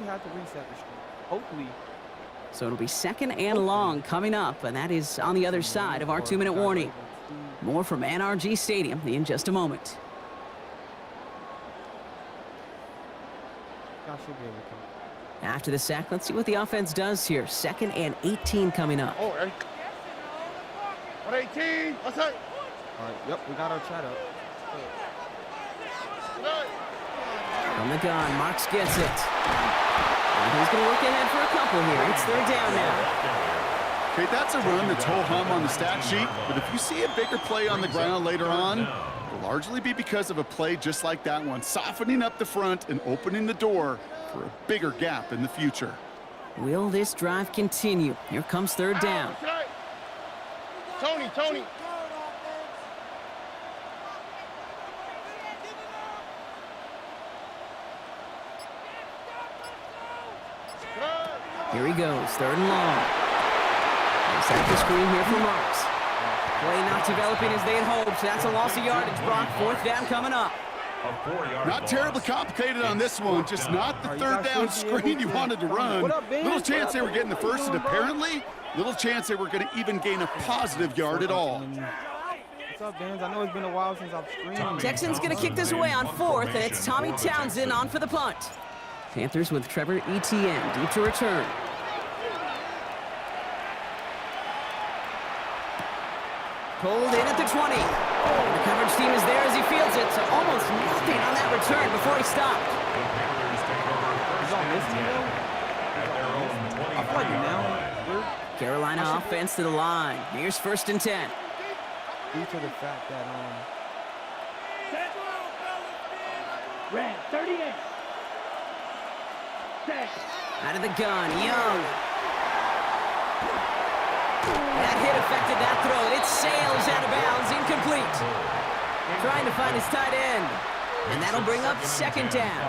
have to reset the streak. Hopefully. So it'll be second and long coming up, and that is on the other side of our 2-minute warning. More from NRG Stadium in just a moment. I should be able to. After the sack, let's see what the offense does here. 2nd and 18 coming up. Oh, 118. What's that? All right, yep, we got our chat up. From the gun, Marks gets it. And he's going to look ahead for a couple here. It's 3rd down now. Okay, that's a run that's ho-hum on the stat sheet, but if you see a bigger play on the ground later on, it'll largely be because of a play just like that one, softening up the front and opening the door for a bigger gap in the future. Will this drive continue? Here comes 3rd down. Tony. Here he goes, 3rd and long. Set the screen here for Marks. Play not developing as they had hoped. That's a loss of yardage, Brock. 4th down coming up. Not terribly complicated on this one, just not the 3rd down screen you wanted to run. Little chance they were getting the first, and apparently, little chance they were going to even gain a positive yard at all. What's up, Danz? I know it's been a while since I've screamed. Texans going to kick this away on 4th, and it's Tommy Townsend on for the punt. Panthers with Trevor Etienne deep to return. Pulled in at the 20. The coverage team is there as he fields it, so almost nothing on that return before he stopped. He's on this though? I feel like now Carolina offense to the line. Here's 1st and 10. due to the fact that Red 38. Set. Out of the gun, Young. That hit affected that throw. It sails out of bounds, incomplete. Trying to find his tight end. And that'll bring up 2nd down.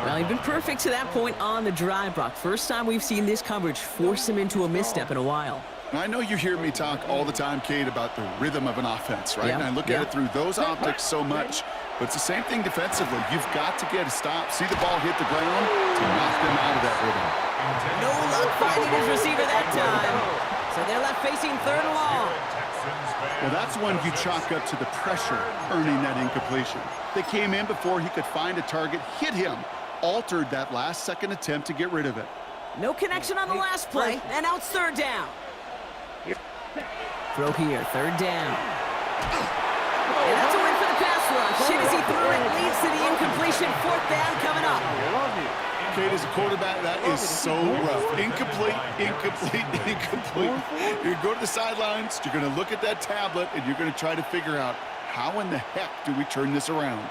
Well, he's been perfect to that point on the drive, Brock. First time we've seen this coverage force him into a misstep in a while. I know you hear me talk all the time, Kate, about the rhythm of an offense, right? Yeah. And I look at it through those optics so much. But it's the same thing defensively. You've got to get a stop, see the ball hit the ground to knock them out of that rhythm. No luck finding his receiver that time. So they're left facing 3rd and long. Well, that's one you chalk up to the pressure earning that incompletion. They came in before he could find a target, hit him, altered that last-second attempt to get rid of it. No connection on the last play, and now it's 3rd down. Throw here, 3rd down. And that's a win for the pass rush. Hit as he threw it, leads to the incompletion. 4th down coming up. Kate, as a quarterback, that is so rough. Incomplete. You go to the sidelines, you're going to look at that tablet, and you're going to try to figure out, how in the heck do we turn this around?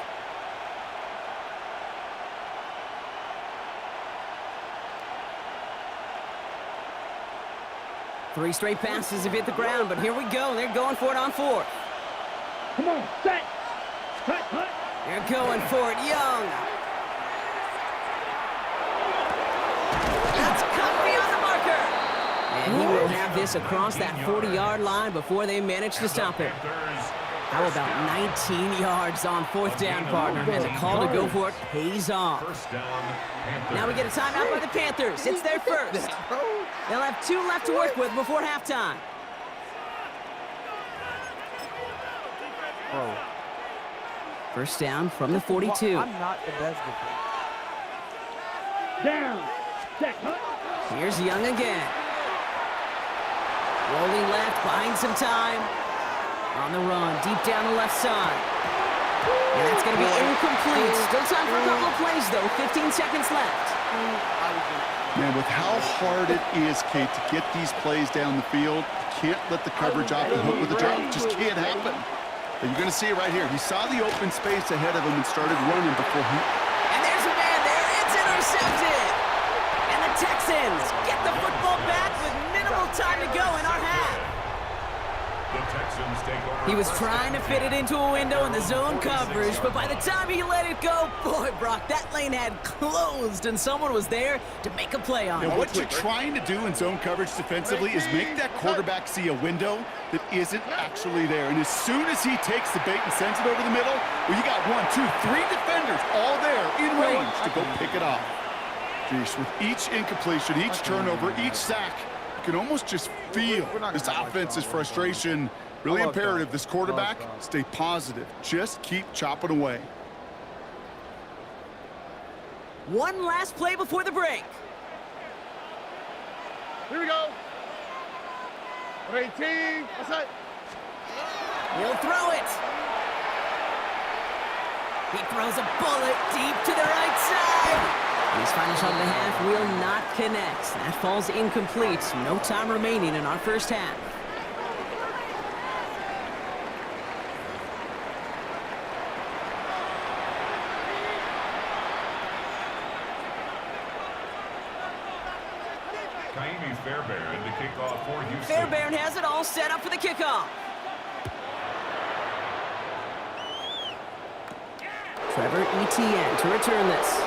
Three straight passes have hit the ground, but here we go. They're going for it on 4th. Come on, set. Cut. They're going for it, Young. That's cut beyond the marker. And he will have this across that 40-yard line before they manage to stop him. How about 19 yards on 4th down, partner? And the call to go for it pays off. Now we get a timeout by the Panthers. It's their first. They'll have 2 left to work with before halftime. bro. First down from the 42. I'm not the best defender. Down. Set. Here's Young again. Rolling left, buying some time. On the run, deep down the left side. And that's going to be incomplete. Still time for a couple of plays, though. 15 seconds left. Man, with how hard it is, Kate, to get these plays down the field, you can't let the coverage off the hook with a drop. It just can't happen. And you're going to see it right here. He saw the open space ahead of him and started running before he... And there's a man there. It's intercepted. And the Texans get the football back with minimal time to go in our half. He was trying to fit it into a window in the zone coverage, but by the time he let it go, boy, Brock, that lane had closed, and someone was there to make a play on it. Now, what you're trying to do in zone coverage defensively is make that quarterback see a window that isn't actually there. And as soon as he takes the bait and sends it over the middle, well, you got 1, 2, 3 defenders all there in range to go pick it off. Sheesh, with each incompletion, each turnover, each sack, you can almost just feel this offense's frustration. Really imperative, this quarterback, stay positive. Just keep chopping away. One last play before the break. Here we go. 18. What's that? He'll throw it. He throws a bullet deep to the right side. His final shot of the half will not connect. That falls incomplete. No time remaining in our first half. Fairbairn to kick off for Houston. Fairbairn has it all set up for the kickoff. Trevor Etienne to return this.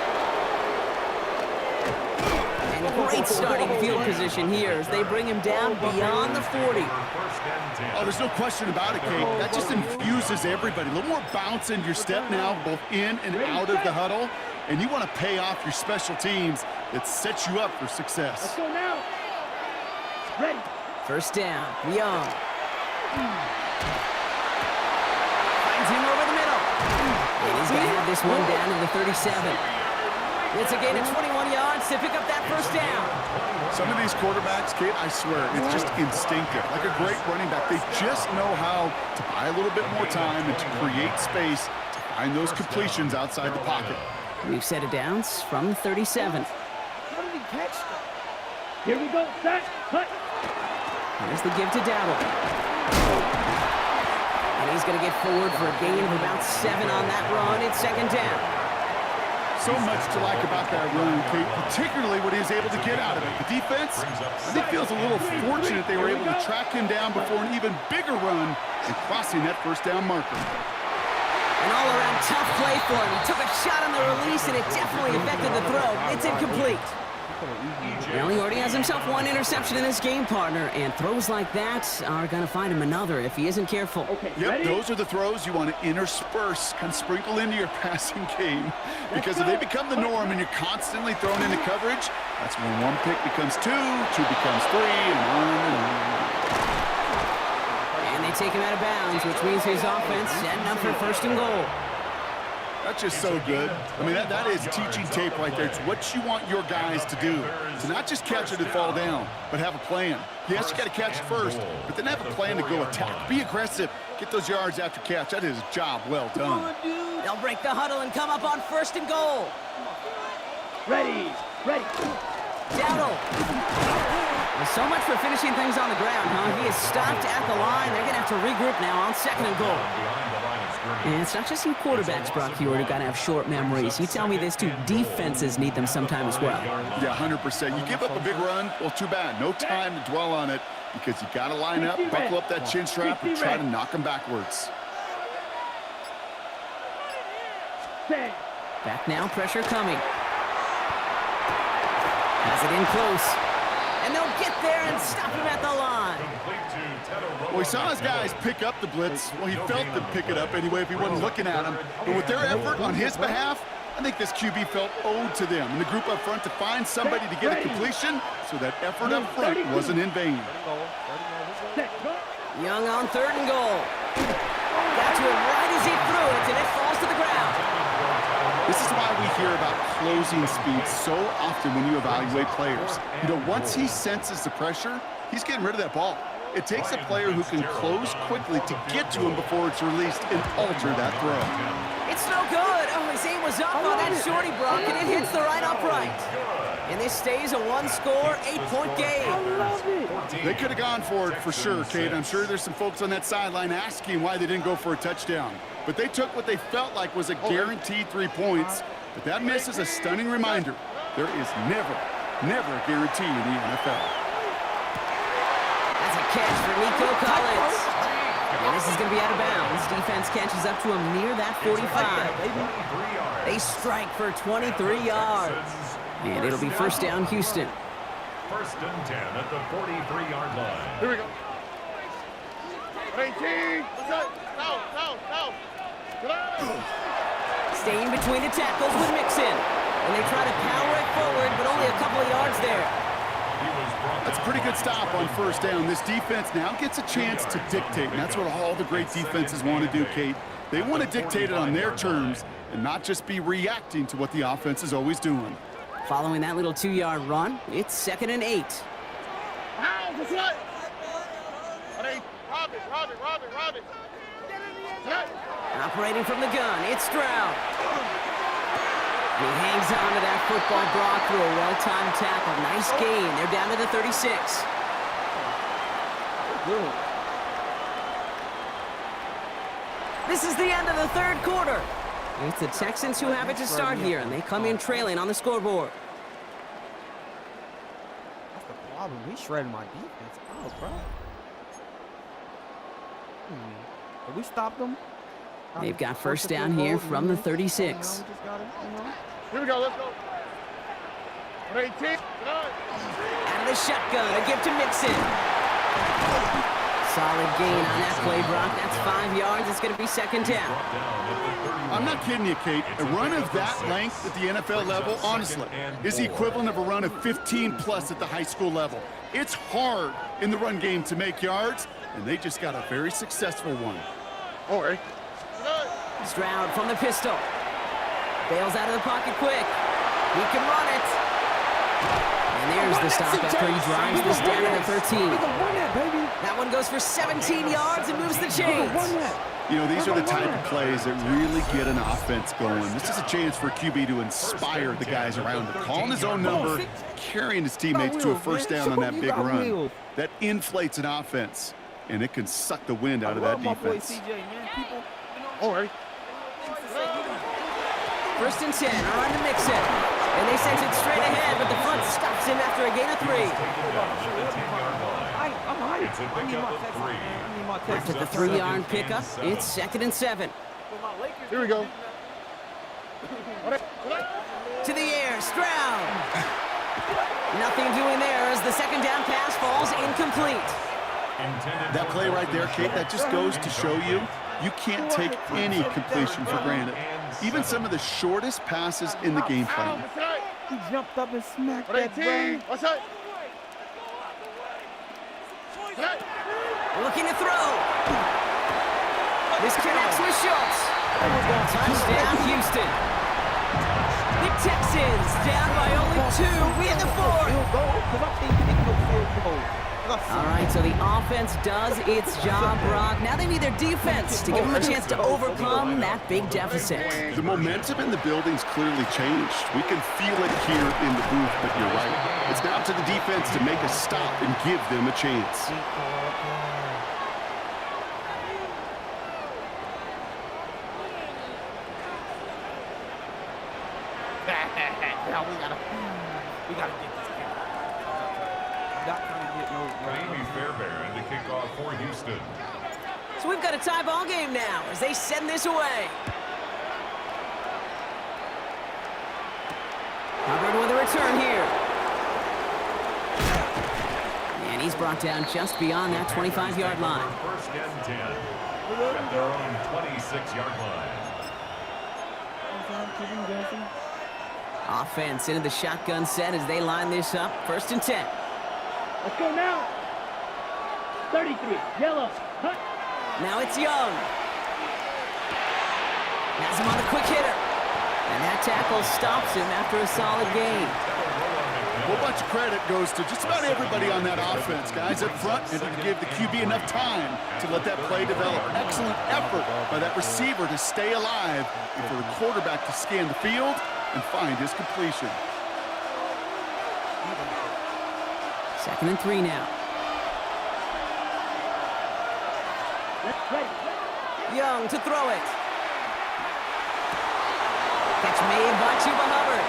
And great starting field position here as they bring him down beyond the 40. Oh, there's no question about it, Kate. That just infuses everybody. A little more bounce into your step now, both in and out of the huddle. And you want to pay off your special teams that sets you up for success. Let's go now. Ready. First down, Young. Finds him over the middle. And he's going to have this one down to the 37. It's a gain of 21 yards to pick up that first down. Some of these quarterbacks, Kate, I swear, it's just instinctive. Like a great running back, they just know how to buy a little bit more time and to create space to find those completions outside the pocket. We've set it downs from the 37. How did he catch that? Here we go. Set. Cut. Here's the give to Dowdle. And he's going to get forward for a gain of about 7 on that run. It's second down. So much to like about that run, Kate, particularly what he was able to get out of it. The defense, I think, feels a little fortunate they were able to track him down before an even bigger run and crossing that first down marker. An all-around tough play for him. He took a shot on the release, and it definitely affected the throw. It's incomplete. Well, he already has himself one interception in this game, partner, and throws like that are going to find him another if he isn't careful. Okay, Yep, ready? those are the throws you want to intersperse, kind of sprinkle into your passing game. Because if they become the norm and you're constantly thrown into coverage, that's when one pick becomes two becomes three, and on and on. And they take him out of bounds, which means his offense setting up for first and goal. That's just so good. I mean, that is teaching tape right there. It's what you want your guys to do. To not just catch it and fall down, but have a plan. Yes, you got to catch it first, but then have a plan to go attack. Be aggressive. Get those yards after catch. That is a job well done. They'll break the huddle and come up on first and goal. Ready. Ready. Dowdle. Well, so much for finishing things on the ground, huh? He is stopped at the line. They're going to have to regroup now on second and goal. And it's not just you quarterbacks, Brock Hewitt, who got to have short memories. You tell me this too, defenses need them sometime as well. Yeah, 100%. You give up a big run, well, too bad. No time to dwell on it because you got to line up, buckle up that chin strap, and try to knock them backwards. Back now, pressure coming. Has it in close. And they'll get there and stop him at the line. Well, he saw his guys pick up the blitz. Well, he felt them pick it up anyway if he wasn't looking at him. But with their effort on his behalf, I think this QB felt owed to them and the group up front to find somebody to get a completion so that effort up front wasn't in vain. Young on third and goal. Got to it right as he threw it, and it falls to the ground. This is why we hear about closing speed so often when you evaluate players. You know, once he senses the pressure, he's getting rid of that ball. It takes a player who can close quickly to get to him before it's released and alter that throw. It's no good. Oh, his aim was up on that shorty, Brock, and it hits the right upright. And this stays a one-score, 8-point game. They could have gone for it for sure, Kate. I'm sure there's some folks on that sideline asking why they didn't go for a touchdown. But they took what they felt like was a guaranteed 3 points. But that miss is a stunning reminder. There is never a guarantee in the NFL. That's a catch for Nico Collins. And this is going to be out of bounds. Defense catches up to him near that 45. They strike for 23 yards. And it'll be first down, Houston. First and 10 at the 43-yard line. Here we go. 18. What's up? No. Get out. Staying between the tackles with Mixon. And they try to power it forward, but only couple of yards there. That's a pretty good stop on first down. This defense now gets a chance to dictate, and that's what all the great defenses want to do, Kate. They want to dictate it on their terms and not just be reacting to what the offense is always doing. Following that little 2-yard run, it's 2nd and 8. That's right. Ready? Rob it. Right. Operating from the gun, it's Stroud. He hangs on to that football, Brock, through a well-timed tackle. Nice gain. They're down to the 36. Good. This is the end of the third quarter. It's the Texans who have it to start here, and they come in trailing on the scoreboard. That's the problem. We shredded my defense out, bro. Have we stopped them? They've got first down here from the 36. Here we go, let's go. 18. Out of the shotgun, a give to Mixon. Solid gain on that play, Brock. That's 5 yards. It's going to be 2nd down. I'm not kidding you, Kate. A run of that length at the NFL level, honestly, is the equivalent of a run of 15+ at the high school level. It's hard in the run game to make yards, and they just got a very successful one. All right. Stroud from the pistol. Bails out of the pocket quick. He can run it. And there's the stop after he drives this down to the 13. That one goes for 17 yards and moves the chains. You know, these are the type of plays that really get an offense going. This is a chance for QB to inspire the guys around him. Calling his own number, carrying his teammates to a first down on that big run. That inflates an offense, and it can suck the wind out of that defense. All right. 1st and 10, on to Mixon. And they send it straight ahead, but the front stops him after a gain of 3. After the 3-yard pickup, it's 2nd and 7. Here we go. To the air, Stroud. Nothing doing there as the 2nd down pass falls incomplete. That play right there, Kate, that just goes to show you can't take any completion for granted. Even some of the shortest passes in the game plan. He jumped up and smacked that ball. What's that? Looking to throw. This connects with Schultz. Touchdown, Houston. The Texans down by only 2 in the 4th. All right, so the offense does its job, Brock. Now they need their defense to give them a chance to overcome that big deficit. The momentum in the building's clearly changed. We can feel it here in the booth, but you're right. It's now to the defense to make a stop and give them a chance. We gotta get this kid. Not trying to get no. Amy Fairbairn to kick off for Houston. So we've got a tie ball game now as they send this away. Hubbard with a return here. And he's brought down just beyond that 25-yard line. 1st and 10 at their own 26-yard line. Offense into the shotgun set as they line this up. 1st and 10. Let's go now. 33, yellow, hut. Now it's Young. Has him on the quick hitter. And that tackle stops him after a solid gain. A whole bunch of credit goes to just about everybody on that offense. Guys up front, and to give the QB enough time to let that play develop. Excellent effort by that receiver to stay alive and for the quarterback to scan the field and find his completion. 2nd and 3 now. Young to throw it. Catch made by Chuba Hubbard.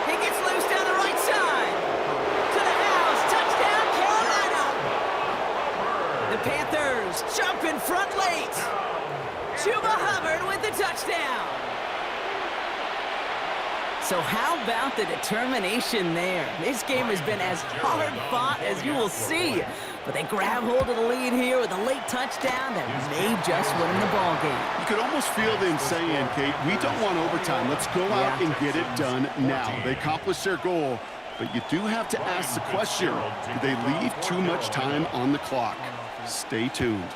He gets loose down the right side. To the house. Touchdown, Carolina. The Panthers jump in front late. Chuba Hubbard with the touchdown. So how about the determination there? This game has been as hard-fought as you will see. But they grab hold of the lead here with a late touchdown that may just win them the ball game. You could almost feel them saying, Kate, we don't want overtime. Let's go out and get it done now. They accomplished their goal, but you do have to ask the question, did they leave too much time on the clock? Stay tuned.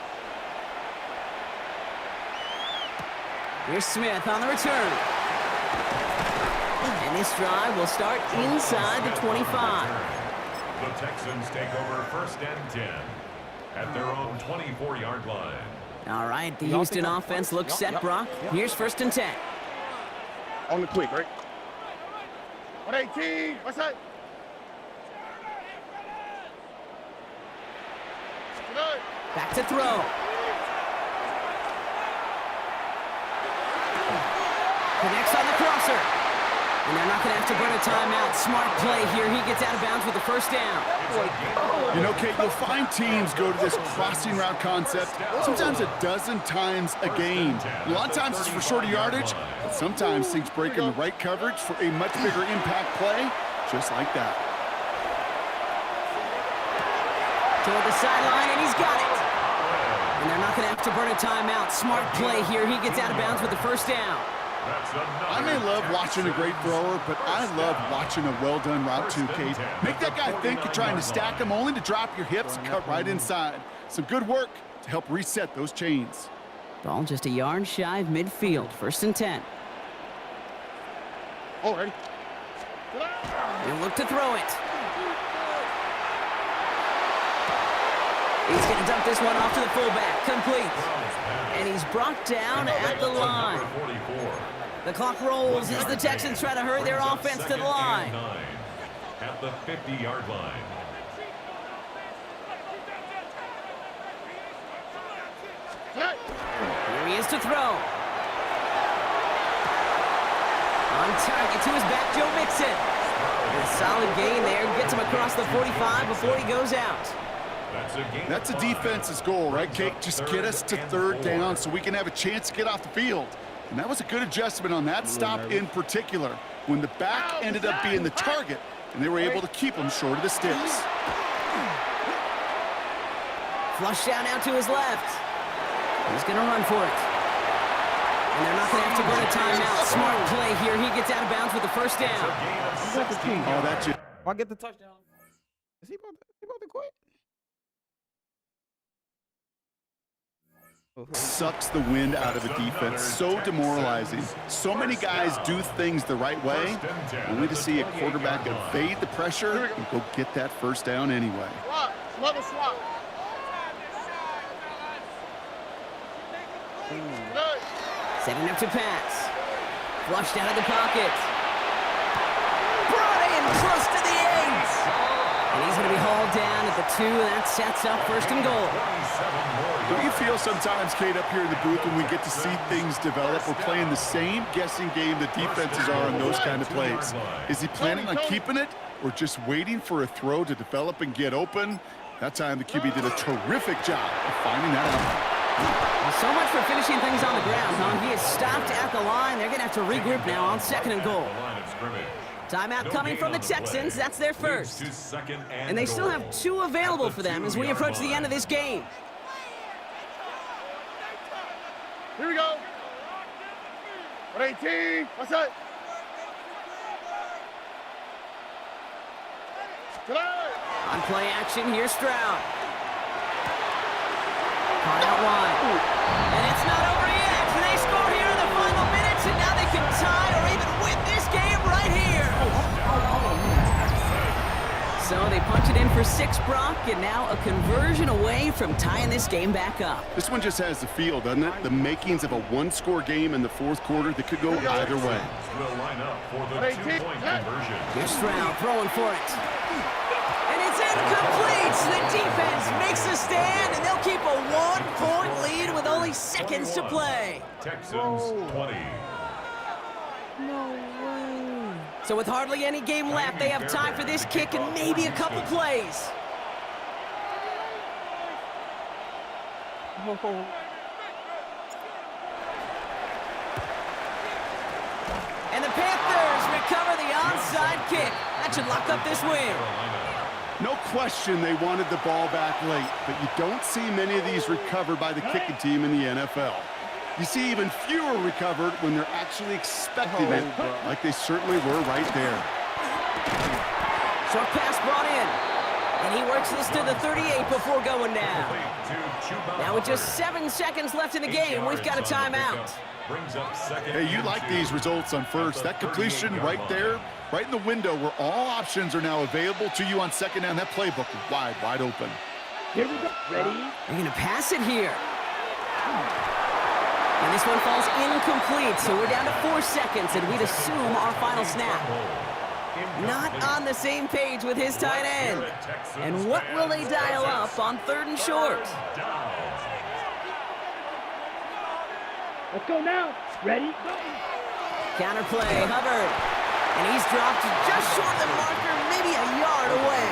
Here's Smith on the return. And this drive will start inside the 25. The Texans take over 1st and 10 at their own 24-yard line. All right, the Houston offense looks set, Brock. Here's 1st and 10. On the quick, right? 118. What's that? Back to throw. Connects on the crosser. And they're not going to have to burn a timeout. Smart play here. He gets out of bounds with the 1st down. You know, Kate, you'll find teams go to this crossing route concept sometimes a dozen times a game. A lot of times it's for shorter yardage, but sometimes things break in the right coverage for a much bigger impact play, just like that. Toward the sideline, and he's got it. And they're not going to have to burn a timeout. Smart play here. He gets out of bounds with the 1st down. I may love watching a great thrower, but I love watching a well-done route too, Kate. Make that guy think you're trying to stack him only to drop your hips and cut right inside. Some good work to help reset those chains. Ball just a yard shy of midfield. 1st and 10. Oh, ready? He'll look to throw it. He's going to dump this one off to the fullback. Complete. And he's brought down at the line. The clock rolls as the Texans try to hurry their offense to the line. At the 50-yard line. Here he is to throw. On target to his back, Joe Mixon. A solid gain there. Gets him across the 45 before he goes out. That's a defense's goal, right, Kate? Just get us to 3rd down so we can have a chance to get off the field. And that was a good adjustment on that stop in particular, when the back ended up being the target, and they were able to keep him short of the sticks. Flush down out to his left. He's going to run for it. And they're not going to have to burn a timeout. Smart play here. He gets out of bounds with the 1st down. Oh, that's it. I'll get the touchdown. Is he about to quit? Sucks the wind out of a defense. So demoralizing. So many guys do things the right way, only to see a quarterback evade the pressure and go get that 1st down anyway. Swap. Setting up to pass. Flushed out of the pocket. Brought in close to the 8. And he's going to be hauled down at the 2. That sets up 1st and goal. Don't you feel sometimes, Kate, up here in the booth when we get to see things develop, we're playing the same guessing game the defenses are on those kind of plays? Is he planning on keeping it or just waiting for a throw to develop and get open? That time the QB did a terrific job of finding that out. Well, so much for finishing things on the ground, huh? He is stopped at the line. They're going to have to regroup now on 2nd and goal. Timeout coming from the Texans. That's their 1st. And they still have 2 available for them as we approach the end of this game. Here we go. 118. What's that? On play action, here's Stroud. Caught out wide. And it's not over yet. They score here in the final minutes, and now they can tie or even win this game right here. So they punch it in for 6, Brock, and now a conversion away from tying this game back up. This one just has the feel, doesn't it? The makings of a 1-score game in the 4th quarter that could go either way. Will line up for the 2-point conversion. Here's Stroud throwing for it. And it's incomplete. The defense makes a stand, and they'll keep a 1-point lead with only seconds to play. Texans 20. So with hardly any game left, they have time for this kick and maybe a couple plays. And the Panthers recover the onside kick. That should lock up this win. No question they wanted the ball back late, but you don't see many of these recovered by the kicking team in the NFL. You see even fewer recovered when they're actually expecting it, like they certainly were right there. Short pass brought in. And he works this to the 38 before going down. Now with just 7 seconds left in the game, we've got a timeout. Hey, you like these results on first. That completion right there, right in the window where all options are now available to you on second down. That playbook is wide open. Here we go. Ready? They're going to pass it here. And this one falls incomplete, so we're down to 4 seconds, and we'd assume our final snap. Not on the same page with his tight end. And what will they dial up on 3rd and short? Let's go now. Ready? Go. Counterplay, Hubbard. And he's dropped just short of the marker, maybe a yard away.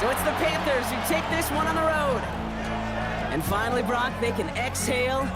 So it's the Panthers who take this one on the road. And finally, Brock, they can exhale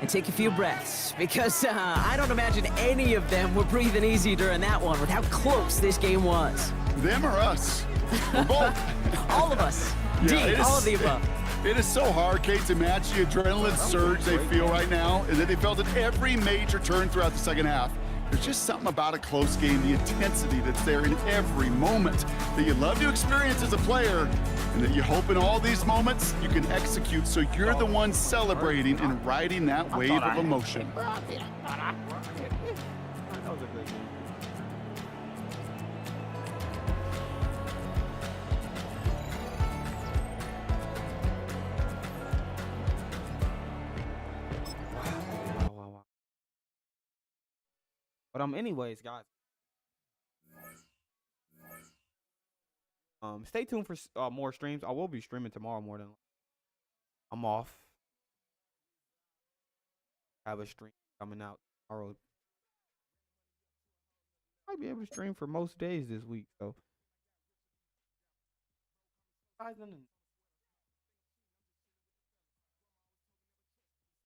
and take a few breaths, because I don't imagine any of them were breathing easy during that one with how close this game was. Them or us? We're both. All of us. Yeah, all of the above. It is so hard, Kate, to match the adrenaline surge they feel right now, and that they felt at every major turn throughout the second half. There's just something about a close game, the intensity that's there in every moment that you love to experience as a player, and that you hope in all these moments you can execute so you're the one celebrating and riding that wave of emotion. Wow. But anyways, guys. Stay tuned for more streams. I will be streaming tomorrow more than I'm off. I have a stream coming out tomorrow. Might be able to stream for most days this week, so.